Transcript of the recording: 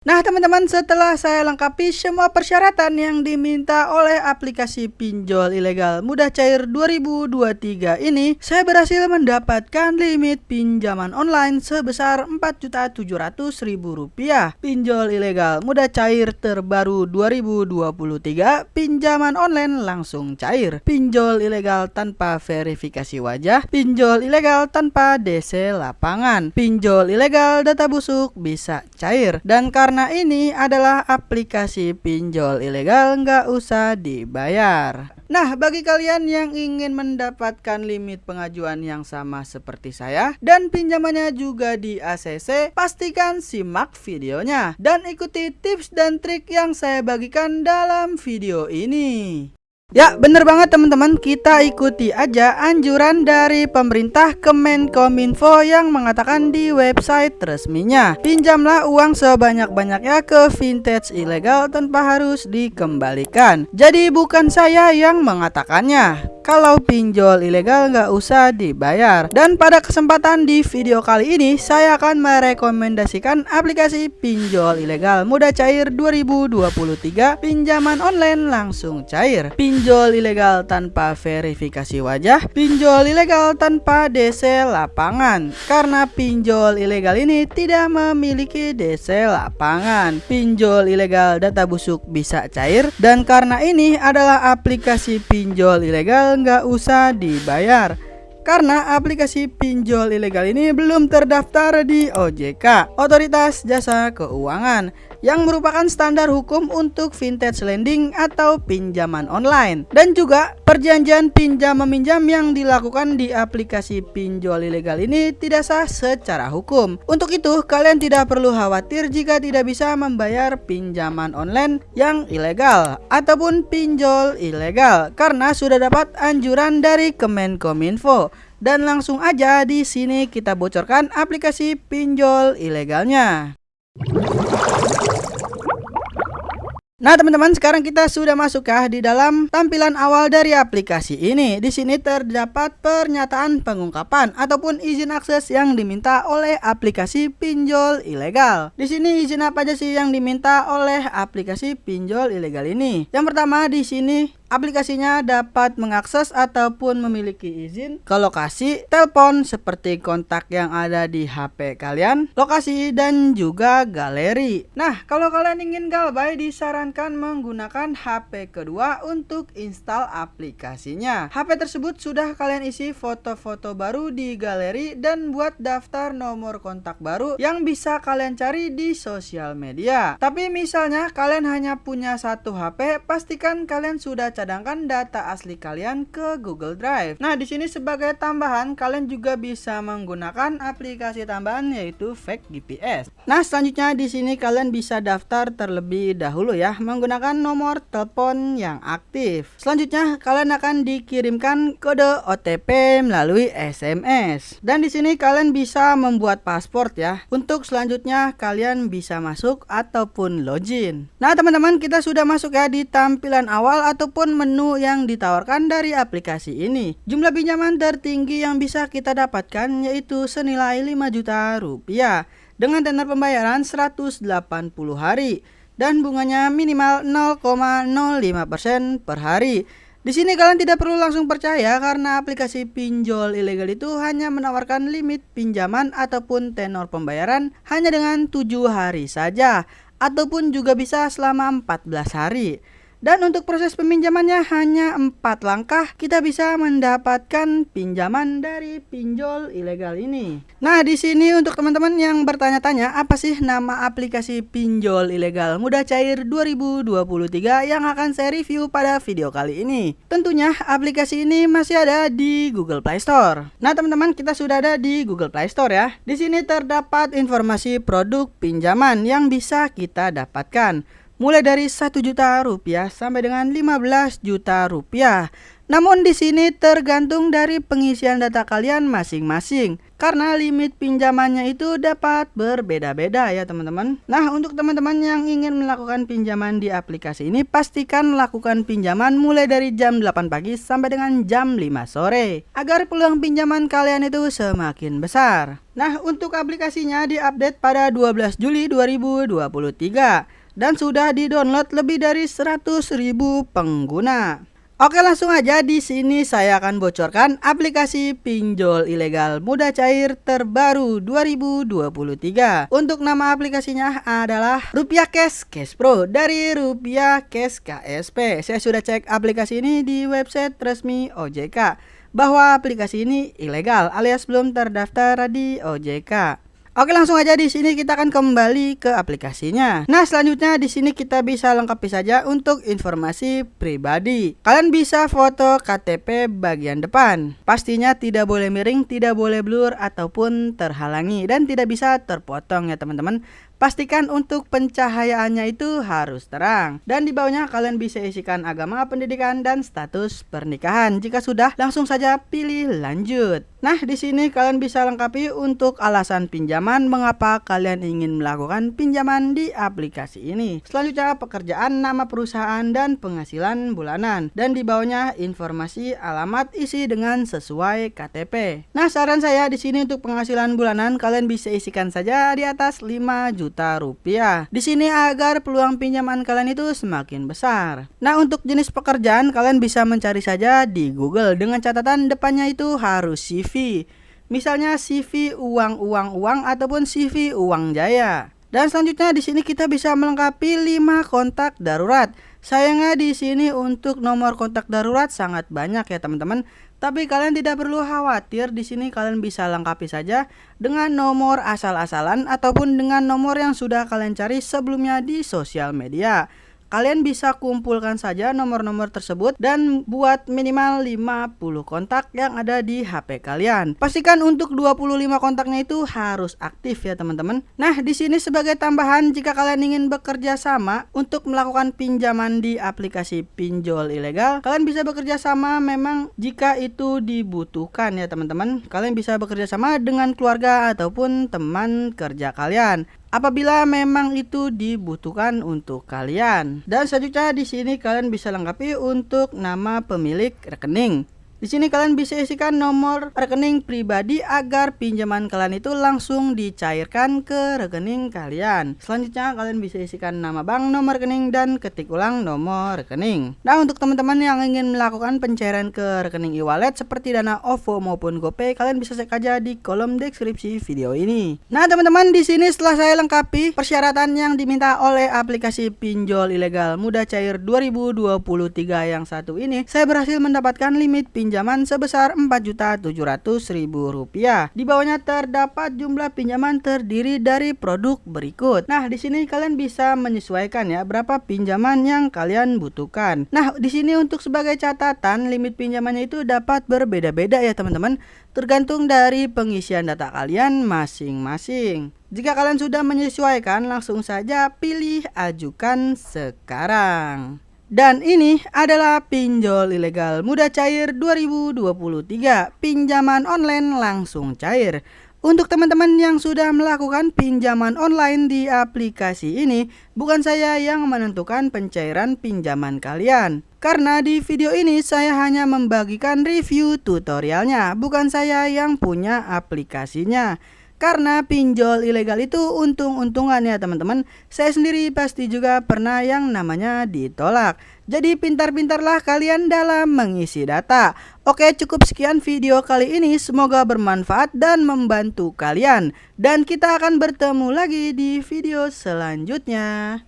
Nah teman-teman, setelah saya lengkapi semua persyaratan yang diminta oleh aplikasi pinjol ilegal mudah cair 2023 ini, saya berhasil mendapatkan limit pinjaman online sebesar Rp4.700.000. Pinjol ilegal mudah cair terbaru 2023, pinjaman online langsung cair. Pinjol ilegal tanpa verifikasi wajah, pinjol ilegal tanpa DC lapangan, pinjol ilegal data busuk bisa cair. Dan karena ini adalah aplikasi pinjol ilegal, nggak usah dibayar. Nah, bagi kalian yang ingin mendapatkan limit pengajuan yang sama seperti saya dan pinjamannya juga di ACC, pastikan simak videonya dan ikuti tips dan trik yang saya bagikan dalam video ini. Ya, bener banget teman-teman, kita ikuti aja anjuran dari pemerintah Kemenkominfo yang mengatakan di website resminya, pinjamlah uang sebanyak-banyaknya ke vintage ilegal tanpa harus dikembalikan. Jadi bukan saya yang mengatakannya. Kalau pinjol ilegal nggak usah dibayar. Dan pada kesempatan di video kali ini, saya akan merekomendasikan aplikasi pinjol ilegal mudah cair 2023, pinjaman online langsung cair. Pinjol ilegal tanpa verifikasi wajah, pinjol ilegal tanpa DC lapangan. Karena pinjol ilegal ini tidak memiliki DC lapangan, pinjol ilegal data busuk bisa cair. Dan karena ini adalah aplikasi pinjol ilegal, nggak usah dibayar. Karena aplikasi pinjol ilegal ini belum terdaftar di OJK, Otoritas Jasa Keuangan, yang merupakan standar hukum untuk vintage lending atau pinjaman online. Dan juga perjanjian pinjam-meminjam yang dilakukan di aplikasi pinjol ilegal ini tidak sah secara hukum. Untuk itu, kalian tidak perlu khawatir jika tidak bisa membayar pinjaman online yang ilegal ataupun pinjol ilegal, karena sudah dapat anjuran dari Kemenkominfo. Dan langsung aja di sini kita bocorkan aplikasi pinjol ilegalnya. Nah teman-teman, sekarang kita sudah masuk di dalam tampilan awal dari aplikasi ini. Di sini terdapat pernyataan pengungkapan ataupun izin akses yang diminta oleh aplikasi pinjol ilegal. Di sini izin apa aja sih yang diminta oleh aplikasi pinjol ilegal ini? Yang pertama, di sini aplikasinya dapat mengakses ataupun memiliki izin ke lokasi telepon seperti kontak yang ada di HP kalian, lokasi dan juga galeri. Nah, kalau kalian ingin galbay, disarankan menggunakan HP kedua untuk install aplikasinya. HP tersebut sudah kalian isi foto-foto baru di galeri dan buat daftar nomor kontak baru yang bisa kalian cari di sosial media. Tapi misalnya kalian hanya punya satu HP, pastikan kalian sudah cadangkan data asli kalian ke Google Drive. Nah, di sini sebagai tambahan, kalian juga bisa menggunakan aplikasi tambahan yaitu Fake GPS. Nah, selanjutnya di sini kalian bisa daftar terlebih dahulu ya, menggunakan nomor telepon yang aktif. Selanjutnya kalian akan dikirimkan kode OTP melalui SMS. Dan di sini kalian bisa membuat paspor ya. Untuk selanjutnya kalian bisa masuk ataupun login. Nah, teman-teman, kita sudah masuk ya di tampilan awal ataupun menu yang ditawarkan dari aplikasi ini. Jumlah pinjaman tertinggi yang bisa kita dapatkan yaitu senilai 5 juta rupiah dengan tenor pembayaran 180 hari dan bunganya minimal 0,05% per hari. Di sini kalian tidak perlu langsung percaya karena aplikasi pinjol ilegal itu hanya menawarkan limit pinjaman ataupun tenor pembayaran hanya dengan 7 hari saja ataupun juga bisa selama 14 hari. Dan untuk proses peminjamannya hanya 4 langkah, kita bisa mendapatkan pinjaman dari pinjol ilegal ini. Nah, di sini untuk teman-teman yang bertanya-tanya, apa sih nama aplikasi pinjol ilegal mudah cair 2023 yang akan saya review pada video kali ini? Tentunya aplikasi ini masih ada di Google Play Store. Nah, teman-teman, kita sudah ada di Google Play Store ya. Di sini terdapat informasi produk pinjaman yang bisa kita dapatkan, mulai dari 1 juta rupiah sampai dengan 15 juta rupiah. Namun di sini tergantung dari pengisian data kalian masing-masing. Karena limit pinjamannya itu dapat berbeda-beda ya teman-teman. Nah, untuk teman-teman yang ingin melakukan pinjaman di aplikasi ini, pastikan lakukan pinjaman mulai dari jam 8 pagi sampai dengan jam 5 sore. Agar peluang pinjaman kalian itu semakin besar. Nah, untuk aplikasinya diupdate pada 12 Juli 2023. Dan sudah di-download lebih dari 100.000 pengguna. Oke, langsung aja di sini saya akan bocorkan aplikasi pinjol ilegal mudah cair terbaru 2023. Untuk nama aplikasinya adalah Rupiah Cash Pro dari Rupiah Cash KSP. Saya sudah cek aplikasi ini di website resmi OJK bahwa aplikasi ini ilegal alias belum terdaftar di OJK. Oke, langsung aja di sini kita akan kembali ke aplikasinya. Nah, selanjutnya di sini kita bisa lengkapi saja untuk informasi pribadi. Kalian bisa foto KTP bagian depan. Pastinya tidak boleh miring, tidak boleh blur ataupun terhalangi dan tidak bisa terpotong ya teman-teman. Pastikan untuk pencahayaannya itu harus terang. Dan di bawahnya kalian bisa isikan agama, pendidikan, dan status pernikahan. Jika sudah, langsung saja pilih lanjut. Nah, di sini kalian bisa lengkapi untuk alasan pinjaman, mengapa kalian ingin melakukan pinjaman di aplikasi ini. Selanjutnya pekerjaan, nama perusahaan, dan penghasilan bulanan. Dan di bawahnya informasi alamat isi dengan sesuai KTP. Nah, saran saya di sini untuk penghasilan bulanan kalian bisa isikan saja di atas 5 juta rupiah. Di sini agar peluang pinjaman kalian itu semakin besar. Nah, untuk jenis pekerjaan kalian bisa mencari saja di Google dengan catatan depannya itu harus CV. Misalnya CV uang ataupun CV uang jaya. Dan selanjutnya di sini kita bisa melengkapi 5 kontak darurat. Sayangnya di sini untuk nomor kontak darurat sangat banyak ya teman-teman. Tapi kalian tidak perlu khawatir, di sini kalian bisa lengkapi saja dengan nomor asal-asalan ataupun dengan nomor yang sudah kalian cari sebelumnya di sosial media. Kalian bisa kumpulkan saja nomor-nomor tersebut dan buat minimal 50 kontak yang ada di HP kalian. Pastikan untuk 25 kontaknya itu harus aktif ya teman-teman. Nah, di sini sebagai tambahan jika kalian ingin bekerja sama untuk melakukan pinjaman di aplikasi pinjol ilegal, kalian bisa bekerja sama memang jika itu dibutuhkan ya teman-teman. Kalian bisa bekerja sama dengan keluarga ataupun teman kerja kalian apabila memang itu dibutuhkan untuk kalian. Dan selanjutnya di sini kalian bisa lengkapi untuk nama pemilik rekening. Di sini kalian bisa isikan nomor rekening pribadi agar pinjaman kalian itu langsung dicairkan ke rekening kalian. Selanjutnya kalian bisa isikan nama bank, nomor rekening, dan ketik ulang nomor rekening. Nah, untuk teman-teman yang ingin melakukan pencairan ke rekening e-wallet seperti Dana, OVO maupun GoPay, kalian bisa cek aja di kolom deskripsi video ini. Nah, teman-teman, di sini setelah saya lengkapi persyaratan yang diminta oleh aplikasi pinjol ilegal mudah cair 2023 yang satu ini, saya berhasil mendapatkan limit pinjaman sebesar Rp4.700.000. Di bawahnya terdapat jumlah pinjaman terdiri dari produk berikut. Nah, di sini kalian bisa menyesuaikan ya berapa pinjaman yang kalian butuhkan. Nah, di sini untuk sebagai catatan limit pinjamannya itu dapat berbeda-beda ya teman-teman, tergantung dari pengisian data kalian masing-masing. Jika kalian sudah menyesuaikan, langsung saja pilih ajukan sekarang. Dan ini adalah pinjol ilegal mudah cair 2023, pinjaman online langsung cair. Untuk teman-teman yang sudah melakukan pinjaman online di aplikasi ini, bukan saya yang menentukan pencairan pinjaman kalian. Karena di video ini saya hanya membagikan review tutorialnya, bukan saya yang punya aplikasinya. Karena pinjol ilegal itu untung-untungan ya teman-teman. Saya sendiri pasti juga pernah yang namanya ditolak. Jadi pintar-pintarlah kalian dalam mengisi data. Oke, cukup sekian video kali ini. Semoga bermanfaat dan membantu kalian. Dan kita akan bertemu lagi di video selanjutnya.